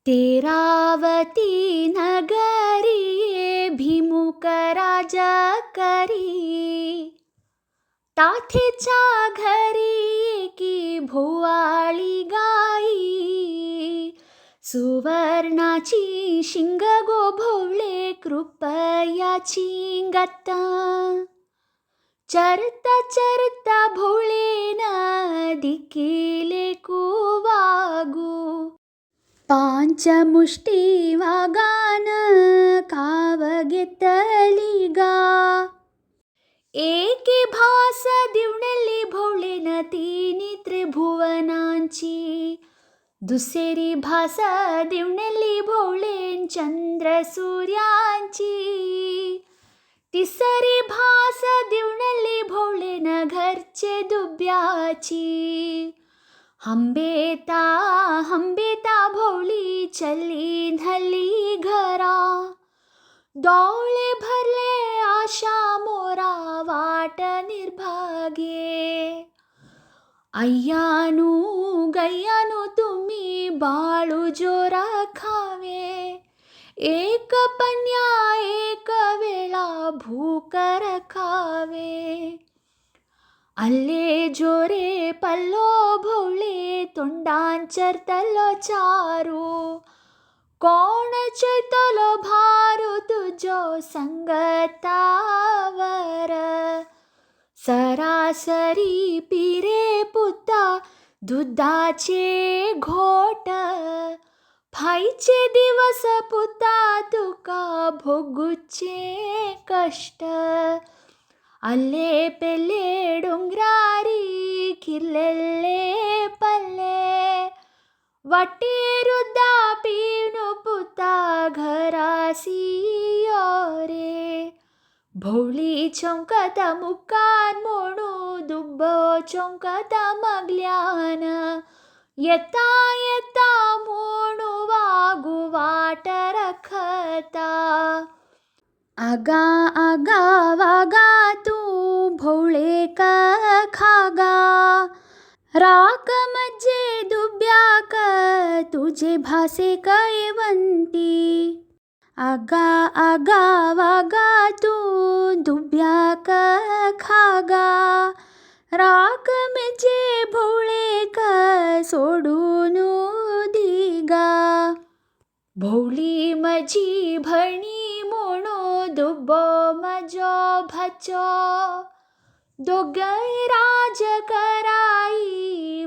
तेरावती नगरी भिमुख राजा करी, ताथेच्या घरी की भोवाळी गाई, सुवर्णाची शिंग गो भोवळे कृपयाची गत्ता, चरता चरता भोळेन दिकेले कुवागू, पांचमुष्टी वागान काव घेतली गा, एके भास दिवणली भोळेन तिनी त्रिभुवनांची, दुसरी भास दिवणली भोळेन चंद्र सूर्यांची, तिसरी भास दिवणली भोळेन घरचे दुब्याची, हंबेता हंबेता भोळी चली धली घरा, डोळे भरले आशा मोरा वाट निर्भागे, अय्यानू गय्यानू तुम्ही बाळू जोरा खावे, एक पन्या एक वेळा भूक रखावे, अल्ले जोरे पल्लो भोवळे तोंडांचरतलो चारू, कोण चैतलो भारू तुझो संगतावर, सरासरी पिरे पुता दुधाचे घोट, फाईचे दिवस पुता तुका भोगूचे कष्ट, अल्ले पेल्ले डोंगरारी किर्लेले पल्ले, वाटे रुद्दा पिणू पुता घरासी योरे, भोवळी चौंकता मुखान म्हणू दुब्बो चौंकता मगल्यान, येता येता म्हणू वागू वाट रखता, आगा आगा वागा तू भोवळे खागा, राक मज्जे दुब्याक तुझे भासे कैवंती, आगा आगा वागा तू दुब्याक खागा, राक मज्जे भोवळेक सोडून दिगा, भोवळी मजी भणी म्हणू दुब्बो मजो भाचो, दोगय राज कराई